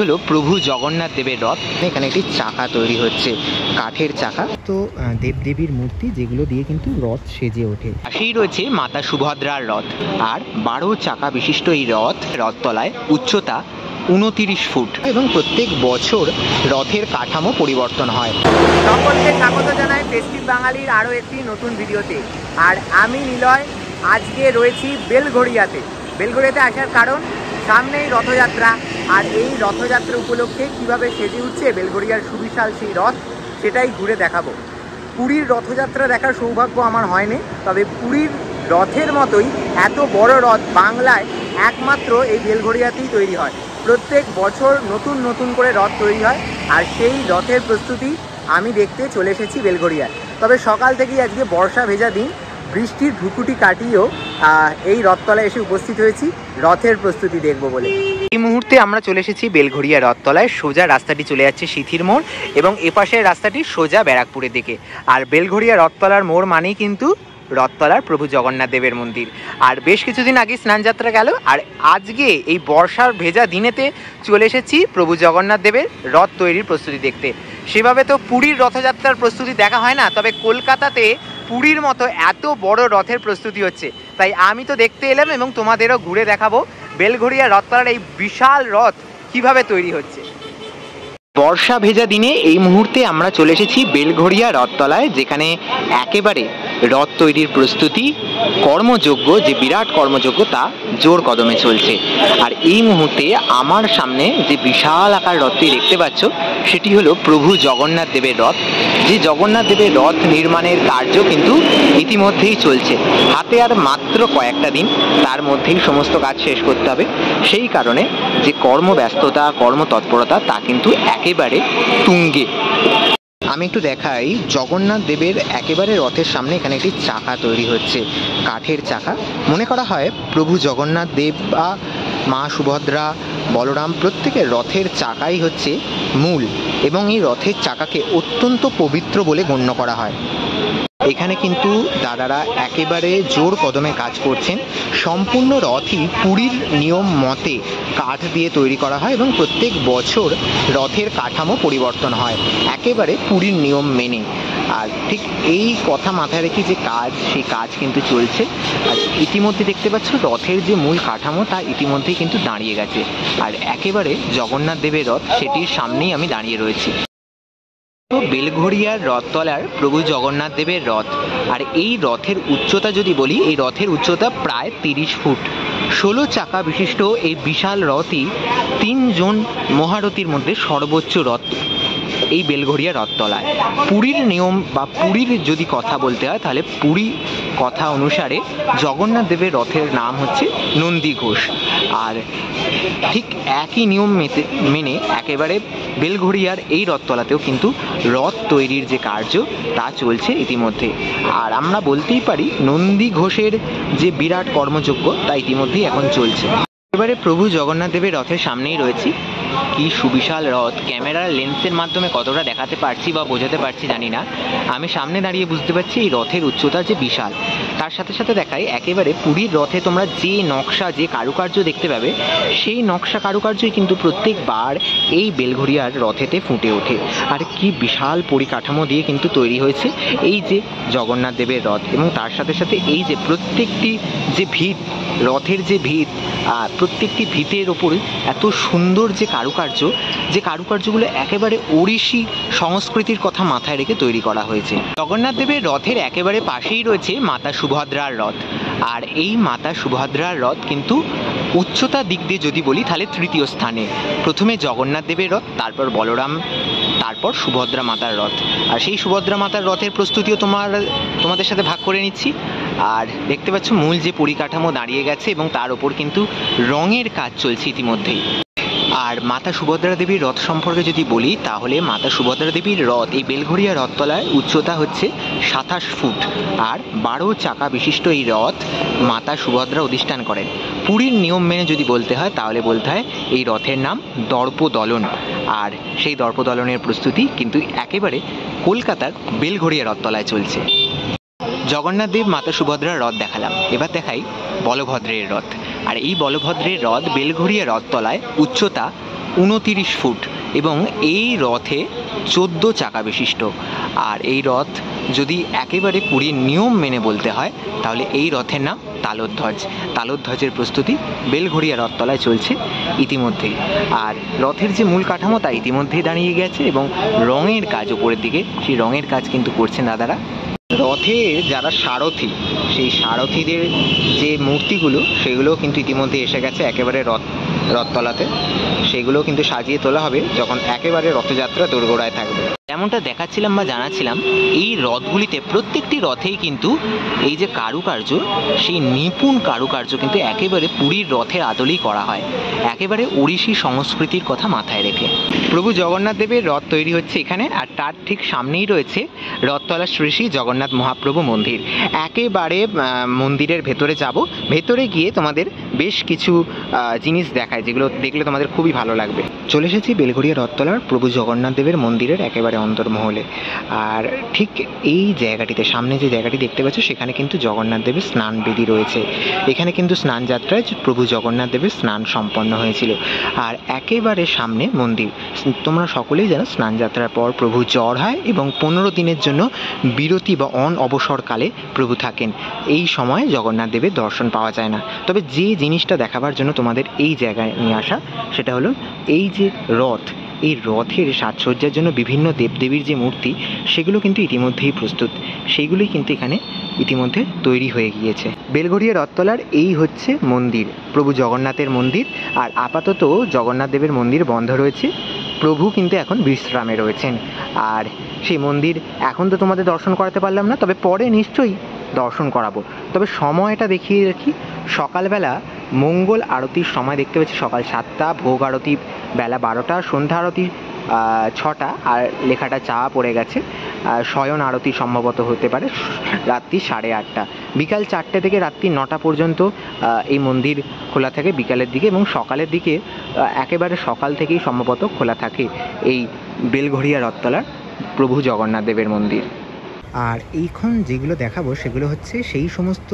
হলো প্রভু জগন্নাথ দেবের রথ। এখানে একটি চাকা তৈরি হচ্ছে, কাঠের চাকা। তো দেবদেবীর মূর্তি যেগুলো দিয়ে কিন্তু রথ সেজে ওঠে। পাশেই রয়েছে মাতা সুভদ্রার রথ। আর 12 চাকা বিশিষ্ট এই রথতলায় উচ্চতা 29 ফুট এবং প্রত্যেক বছর রথের কাঠামো পরিবর্তন হয়। সকলকে স্বাগত জানাই ফেস্টিভ বাঙালির আরও একটি নতুন ভিডিওতে। আর আমি নিলয় আজকে রয়েছি বেলঘড়িয়াতে। বেলঘড়িয়াতে আসার কারণ সামনেই রথযাত্রা, আর এই রথযাত্রা উপলক্ষে কিভাবে সেজে উঠছে বেলঘড়িয়ার সুবিশাল সেই রথ, সেটাই ঘুরে দেখাবো। পুরীর রথযাত্রা দেখার সৌভাগ্য আমার হয়নি, তবে পুরীর রথের মতোই এত বড় রথ বাংলায় একমাত্র এই বেলঘড়িয়াতেই তৈরি হয়। প্রত্যেক বছর নতুন নতুন করে রথ তৈরি হয়, আর সেই রথের প্রস্তুতি আমি দেখতে চলে এসেছি বেলঘড়িয়ায়। তবে সকাল থেকেই আজকে বর্ষা ভেজা দিন, বৃষ্টির ভুকুটি কাটিয়েও এই রথতলায় এসে উপস্থিত হয়েছি রথের প্রস্তুতি দেখবো বলে। এই মুহূর্তে আমরা চলে এসেছি বেলঘড়িয়া রথতলায়। সোজা রাস্তাটি চলে যাচ্ছে সিথির মোড় এবং এপাশের রাস্তাটি সোজা ব্যারাকপুরের দিকে। আর বেলঘড়িয়া রথতলার মোড় মানেই কিন্তু রথতলার প্রভু জগন্নাথ দেবের মন্দির। আর বেশ কিছুদিন আগে স্নানযাত্রা গেল, আর আজকে এই বর্ষার ভেজা দিনেতে চলে এসেছি প্রভু জগন্নাথ দেবের রথ তৈরির প্রস্তুতি দেখতে। সেভাবে তো পুরীর রথযাত্রার প্রস্তুতি দেখা হয় না, তবে কলকাতাতে পুরীর মতো এত বড় রথের প্রস্তুতি হচ্ছে, তাই আমি তো দেখতে এলাম এবং তোমাদেরও ঘুরে দেখাবো বেলঘড়িয়া রথতলার এই বিশাল রথ কিভাবে তৈরি হচ্ছে। বর্ষা ভেজা দিনে এই মুহূর্তে আমরা চলে এসেছি বেলঘড়িয়া রথতলায়, যেখানে একেবারে রথ তৈরির প্রস্তুতি কর্মযজ্ঞ, যে বিরাট কর্মযজ্ঞ, তা জোর কদমে চলছে। আর এই মুহূর্তে আমার সামনে যে বিশাল আকার রথটি দেখতে পাচ্ছ, সেটি হলো প্রভু জগন্নাথ দেবের রথ। যে জগন্নাথ দেবের রথ নির্মাণের কার্য কিন্তু ইতিমধ্যেই চলছে। হাতে আর মাত্র কয়েকটা দিন, তার মধ্যেই সমস্ত কাজ শেষ করতে হবে। সেই কারণে যে কর্মব্যস্ততা, কর্মতৎপরতা, তা কিন্তু একেবারে তুঙ্গে। আমি একটু দেখাই, জগন্নাথ দেবের একেবারে রথের সামনে এখানে একটি চাকা তৈরি হচ্ছে, কাঠের চাকা। মনে করা হয় প্রভু জগন্নাথ দেব বা মা সুভদ্রা, বলরাম প্রত্যেকের রথের চাকাই হচ্ছে মূল, এবং এই রথের চাকাকে অত্যন্ত পবিত্র বলে গণ্য করা হয়। এখানে কিন্তু দাদারা একেবারে জোর কদমে কাজ করছেন। সম্পূর্ণ রথই পুরীর নিয়ম মতে কাঠ দিয়ে তৈরি করা হয় এবং প্রত্যেক বছর রথের কাঠামো পরিবর্তন হয় একেবারে পুরীর নিয়ম মেনে। আর ঠিক এই কথা মাথায় রেখে যে কাজ, সেই কাজ কিন্তু চলছে। আর ইতিমধ্যে দেখতে পাচ্ছ রথের যে মূল কাঠামো, তা ইতিমধ্যেই কিন্তু দাঁড়িয়ে গেছে। আর একেবারে জগন্নাথ দেবের রথ, সেটির সামনেই আমি দাঁড়িয়ে রয়েছি। বেলঘড়িয়ার রথতলার প্রভু জগন্নাথ দেবের রথ। আর এই রথের উচ্চতা যদি বলি, এই রথের উচ্চতা প্রায় 30 ফুট। 16 চাকা বিশিষ্ট এই বিশাল রথই 3 জন মহারথীর মধ্যে সর্বোচ্চ রথ এই বেলঘড়িয়া রথতলায়। পুরীর নিয়ম বা পুরীর যদি কথা বলতে হয়, তাহলে পুরী কথা অনুসারে জগন্নাথ দেবের রথের নাম হচ্ছে নন্দী ঘোষ। আর ঠিক একই নিয়ম মেনে একেবারে বেলঘড়িয়ার এই রথতলাতেও কিন্তু রথ তৈরির যে কার্য, তা চলছে ইতিমধ্যে। আর আমরা বলতেই পারি নন্দী ঘোষের যে বিরাট কর্মযজ্ঞ, তা ইতিমধ্যেই এখন চলছে। এবারে প্রভু জগন্নাথ দেবের রথের সামনেই রয়েছি। কি সুবিশাল রথ! ক্যামেরার লেন্সের মাধ্যমে কতটা দেখাতে পারছি বা বোঝাতে পারছি জানি না। আমি সামনে দাঁড়িয়ে বুঝতে পারছি এই রথের উচ্চতা যে বিশাল। তার সাথে সাথে দেখাই, একেবারে পুরীর রথে তোমরা যে নকশা, যে কারুকার্য দেখতে পাবে, সেই নকশা কারুকার্যই কিন্তু প্রত্যেকবার এই বেলঘড়িয়ার রথেতে ফুটে ওঠে। আর কি বিশাল পরিকাঠামো দিয়ে কিন্তু তৈরি হয়েছে এই যে জগন্নাথ দেবের রথ। এবং তার সাথে সাথে এই যে প্রত্যেকটি যে ভিত, রথের যে ভিত, প্রত্যেকটি ভিতের ওপরে এত সুন্দর যে কারুকার্য, যে কারুকার্যগুলো একেবারে ওড়িশি সংস্কৃতির কথা মাথায় রেখে তৈরি করা হয়েছে। জগন্নাথ দেবের রথের একেবারে পাশেই রয়েছে মাতা সুভদ্রার রথ। আর এই মাতা সুভদ্রার রথ কিন্তু উচ্চতার দিক দিয়ে যদি বলি, তাহলে তৃতীয় স্থানে। প্রথমে জগন্নাথ দেবের রথ, তারপর বলরাম, তারপর সুভদ্রা মাতার রথ। আর সেই সুভদ্রা মাতার রথের প্রস্তুতিও তোমাদের সাথে ভাগ করে নিচ্ছি। আর দেখতে পাচ্ছ মূল যে পরিকাঠামো দাঁড়িয়ে গেছে এবং তার ওপর কিন্তু রঙের কাজ চলছে ইতিমধ্যেই। আর মাতা সুভদ্রা দেবীর রথ সম্পর্কে যদি বলি, তাহলে মাতা সুভদ্রা দেবীর রথ এই বেলঘড়িয়া রথতলায় উচ্চতা হচ্ছে 27 ফুট। আর 12 চাকা বিশিষ্ট এই রথ মাতা সুভদ্রা অধিষ্ঠান করেন। পুরীর নিয়ম মেনে যদি বলতে হয়, তাহলে বলতে হয় এই রথের নাম দর্পদলন। আর সেই দর্পদলনের প্রস্তুতি কিন্তু একেবারে কলকাতার বেলঘড়িয়া রথতলায় চলছে। জগন্নাথ দেব, মাতা সুভদ্রার রথ দেখালাম, এবার দেখাই বলভদ্রের রথ। আর এই বলভদ্রের রথ বেলঘড়িয়া রথতলায় উচ্চতা 29 ফুট এবং এই রথে 14 চাকা বিশিষ্ট। আর এই রথ যদি একেবারে পুরীর নিয়ম মেনে বলতে হয় তাহলে এই রথের নাম তালধ্বজ। তালধ্বজের প্রস্তুতি বেলঘড়িয়া রথতলায় চলছে ইতিমধ্যেই। আর রথের যে মূল কাঠামো তা ইতিমধ্যেই দাঁড়িয়ে গেছে এবং রঙের কাজ উপরের দিকে, সেই রঙের কাজ কিন্তু করছেন দাদারা। রথে যারা সারথি, সেই সারথিদের যে মূর্তিগুলো সেগুলো কিন্তু ইতিমধ্যে এসে গেছে একেবারে রথতলাতে। সেগুলো কিন্তু সাজিয়ে তোলা হবে যখন একেবারে রথযাত্রা দোরগোড়ায় থাকবে। যেমনটা দেখাচ্ছিলাম বা জানাচ্ছিলাম, এই রথগুলিতে প্রত্যেকটি রথেই কিন্তু এই যে কারুকার্য, সেই নিপুণ কারুকার্য কিন্তু একেবারে পুরীর রথের আদলেই করা হয়, একেবারে ওড়িশি সংস্কৃতির কথা মাথায় রেখে। প্রভু জগন্নাথ দেবের রথ তৈরি হচ্ছে এখানে, আর তার ঠিক সামনেই রয়েছে রথতলা শ্রী শ্রী জগন্নাথ মহাপ্রভু মন্দির। একেবারে মন্দিরের ভেতরে যাব, ভেতরে গিয়ে তোমাদের বেশ কিছু জিনিস দেখায় যেগুলো দেখলে তোমাদের খুবই ভালো লাগবে। চলে এসেছি বেলঘড়িয়া রথতলার প্রভু জগন্নাথ দেবের মন্দিরের একেবারে অন্তর্মহলে। আর ঠিক এই জায়গাটিতে, সামনে যে জায়গাটি দেখতে পাচ্ছ, সেখানে কিন্তু জগন্নাথ দেবের স্নান বেদি রয়েছে। এখানে কিন্তু স্নান যাত্রায় প্রভু জগন্নাথ দেবের স্নান সম্পন্ন হয়েছিল। আর একেবারে সামনে মন্দির। তোমরা সকলেই জানো স্নান যাত্রার পর প্রভু জ্বর হয় এবং 15 দিনের জন্য বিরতি বা অবসরকালে প্রভু থাকেন। এই সময় জগন্নাথ দেবের দর্শন পাওয়া যায় না। তবে যে জিনিসটা দেখাবার জন্য তোমাদের এই জায়গায় নিয়ে আসা, সেটা হলো এই যে রথ, এই রথের সাজসজ্জার জন্য বিভিন্ন দেবদেবীর যে মূর্তি, সেগুলো কিন্তু ইতিমধ্যেই প্রস্তুত। সেইগুলোই কিন্তু এখানে ইতিমধ্যে তৈরি হয়ে গিয়েছে। বেলঘড়িয়া রথতলার এই হচ্ছে মন্দির, প্রভু জগন্নাথের মন্দির। আর আপাতত জগন্নাথ দেবের মন্দির বন্ধ রয়েছে, প্রভু কিন্তু এখন বিশ্রামে রয়েছেন। আর সেই মন্দির এখন তো তোমাদের দর্শন করাতে পারলাম না, তবে পরে নিশ্চয়ই দর্শন করাবো। তবে সময়টা দেখিয়ে রাখি, সকালবেলা মঙ্গল আরতির সময় দেখতে পাচ্ছি সকাল 7টা, ভোগ আরতি বেলা 12টা, সন্ধ্যা আরতি 6টা, আর লেখাটা চাওয়া পড়ে গেছে। শয়ন আরতি সম্ভবত হতে পারে রাত্রি 8:30। বিকাল 4টে থেকে রাত্রি 9টা পর্যন্ত এই মন্দির খোলা থাকে বিকালের দিকে, এবং সকালের দিকে একেবারে সকাল থেকেই সম্ভবত খোলা থাকে এই বেলঘড়িয়া রথতলার প্রভু জগন্নাথ দেবের মন্দির। আর এইখন যেগুলো দেখাবো সেগুলো হচ্ছে সেই সমস্ত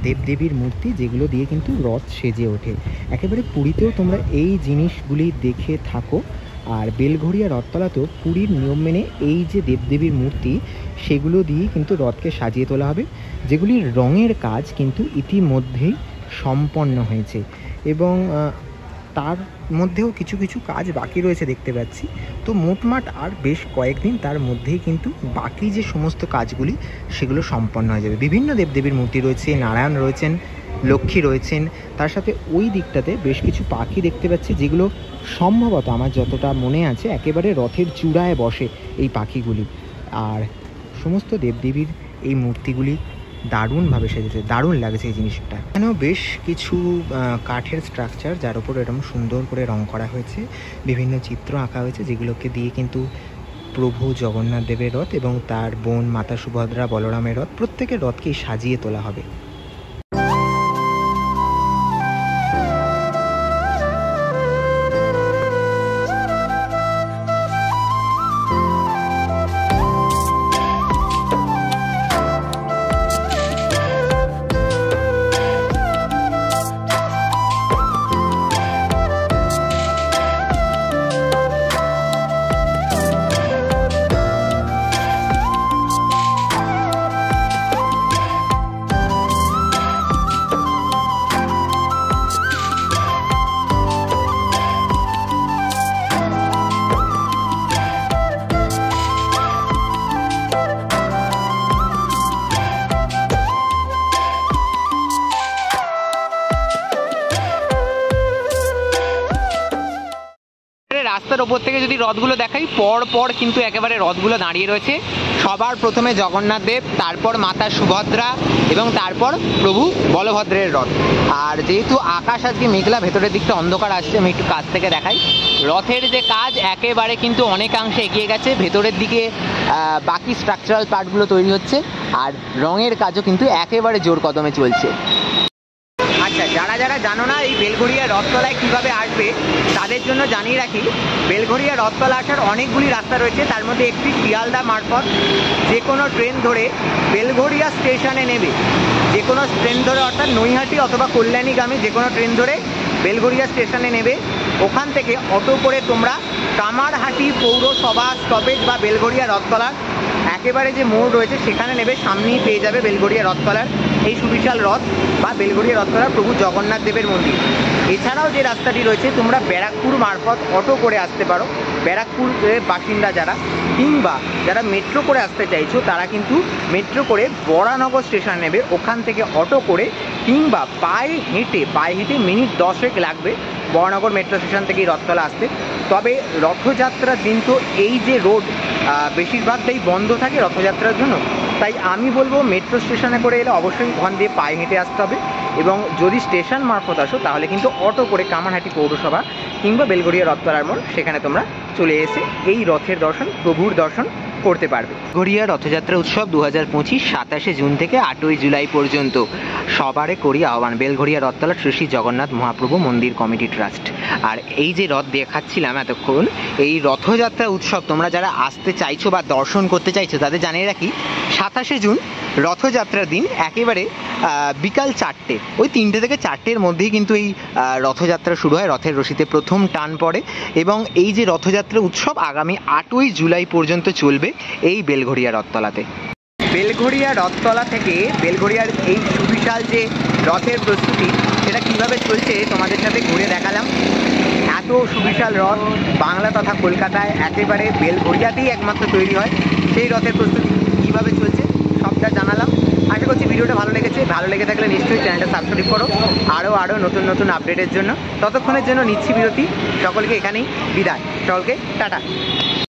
দেবদেবীর মূর্তি যেগুলো দিয়ে কিন্তু রথ সেজে ওঠে। একেবারে পুরীতেও তোমরা এই জিনিসগুলি দেখে থাকো। আর বেলঘড়িয়া রথতলাতেও পুরীর নিয়ম মেনে এই যে দেবদেবীর মূর্তি, সেগুলো দিয়ে কিন্তু রথকে সাজিয়ে তোলা হবে, যেগুলির রঙের কাজ কিন্তু ইতিমধ্যেই সম্পন্ন হয়েছে। এবং তার মধ্যেও কিছু কিছু কাজ বাকি রয়েছে দেখতে পাচ্ছি। তো মোটমাট আর বেশ কয়েকদিন তার মধ্যেই কিন্তু বাকি যে সমস্ত কাজগুলি সেগুলো সম্পন্ন হয়ে যাবে। বিভিন্ন দেবদেবীর মূর্তি রয়েছে, নারায়ণ রয়েছেন, লক্ষ্মী রয়েছেন, তার সাথে ওই দিকটাতে বেশ কিছু পাখি দেখতে পাচ্ছি, যেগুলো সম্ভবত আমার যতটা মনে আছে একেবারে রথের চূড়ায় বসে এই পাখিগুলি। আর সমস্ত দেবদেবীর এই মূর্তিগুলি দারুণভাবে সেজেছে, দারুণ লাগছে এই জিনিসটা। এখানেও বেশ কিছু কাঠের স্ট্রাকচার, যার উপর এরকম সুন্দর করে রং করা হয়েছে, বিভিন্ন চিত্র আঁকা হয়েছে, যেগুলোকে দিয়ে কিন্তু প্রভু জগন্নাথ দেবের রথ এবং তার বোন মাতা সুভদ্রা, বলরামের রথ, প্রত্যেকের রথকেই সাজিয়ে তোলা হবে। রাস্তার ওপর থেকে যদি রথগুলো দেখাই, পর পর কিন্তু একেবারে রথগুলো দাঁড়িয়ে রয়েছে। সবার প্রথমে জগন্নাথ দেব, তারপর মাতা সুভদ্রা এবং তারপর প্রভু বলভদ্রের রথ। আর যেহেতু আকাশ আজকে মেঘলা, ভেতরের দিকটা অন্ধকার আসছে, আমি একটু কাছ থেকে দেখাই। রথের যে কাজ একেবারে কিন্তু অনেকাংশে এগিয়ে গেছে, ভেতরের দিকে বাকি স্ট্রাকচারাল পার্টগুলো তৈরি হচ্ছে, আর রঙের কাজও কিন্তু একেবারে জোর কদমে চলছে। আচ্ছা, যারা যারা জানো না এই বেলঘড়িয়া রথতলায় কীভাবে আসবে, তাদের জন্য জানিয়ে রাখি, বেলঘড়িয়া রথতলা আসার অনেকগুলি রাস্তা রয়েছে। তার মধ্যে একটি শিয়ালদা মারফত যে কোনো ট্রেন ধরে বেলঘড়িয়া স্টেশনে নেবে, যে কোনো ট্রেন ধরে, অর্থাৎ নৈহাটি অথবা কল্যাণীগামী যে কোনো ট্রেন ধরে বেলঘড়িয়া স্টেশনে নেবে। ওখান থেকে অটো করে তোমরা কামারহাটি পৌরসভা স্টপেজ বা বেলঘড়িয়া রথতলার একেবারে যে মোড় রয়েছে সেখানে নেবে, সামনেই পেয়ে যাবে বেলঘড়িয়া রথতলার এই সুবিশাল রথ বা বেলঘড়িয়া রথতলার প্রভু জগন্নাথ দেবের মন্দির। এছাড়াও যে রাস্তাটি রয়েছে তোমরা ব্যারাকপুর মারফত অটো করে আসতে পারো, ব্যারাকপুরের বাসিন্দা যারা, কিংবা যারা মেট্রো করে আসতে চাইছো তারা কিন্তু মেট্রো করে বরানগর স্টেশন নেবে, ওখান থেকে অটো করে কিংবা পায়ে হেঁটে মিনিট 10 লাগবে বরানগর মেট্রো স্টেশন থেকে রথতলা আসতে। তবে রথযাত্রার দিন তো এই যে রোড বেশিরভাগটাই বন্ধ থাকে রথযাত্রার জন্য, তাই আমি বলবো মেট্রো স্টেশনে করে এলে অবশ্যই ওখান দিয়ে পায়ে হেঁটে আসতে হবে, এবং যদি স্টেশন মারফত আসো তাহলে কিন্তু অটো করে কামারহাটি পৌরসভা কিংবা বেলঘড়িয়া রথতলার মোড় সেখানে তোমরা চলে এসে এই রথের দর্শন, প্রভুর দর্শন করতে পারবে। বেলঘড়িয়া রথযাত্রা উৎসব 2025 27 জুন থেকে 8ই জুলাই পর্যন্ত সবারে করি আহ্বান। বেলঘড়িয়া রথতলা শ্রী শ্রী জগন্নাথ মহাপ্রভু মন্দির কমিটি ট্রাস্ট। আর এই যে রথ দেখাচ্ছিলাম এতক্ষণ, এই রথযাত্রা উৎসব তোমরা যারা আসতে চাইছো বা দর্শন করতে চাইছো তাদের জানিয়ে রাখি, 27 জুন রথযাত্রার দিন একেবারে বিকাল 4টে, ওই 3টে থেকে 4টের মধ্যেই কিন্তু এই রথযাত্রা শুরু হয়, রথের রশিতে প্রথম টান পড়ে, এবং এই যে রথযাত্রা উৎসব আগামী 8ই জুলাই পর্যন্ত চলবে এই বেলঘড়িয়া রথতলাতে। বেলঘড়িয়া রথতলা থেকে বেলঘড়িয়ার এই সুবিশাল যে রথের প্রস্তুতি সেটা কিভাবে চলছে তোমাদের সাথে ঘুরে দেখালাম। এত সুবিশাল রথ বাংলা তথা কলকাতায় একেবারে বেলঘড়িয়াতেই একমাত্র তৈরি হয়, সেই রথের প্রস্তুতি কীভাবে চলছে সবটা জানালাম। আশা করছি ভিডিওটা ভালো লেগেছে, ভালো লেগে থাকলে নিশ্চয়ই চ্যানেলটা সাবস্ক্রাইব করো আরও নতুন আপডেটের জন্য। ততক্ষণের জন্য নিচ্ছি বিরতি, সকলকে এখানেই বিদায়, সকলকে টাটা।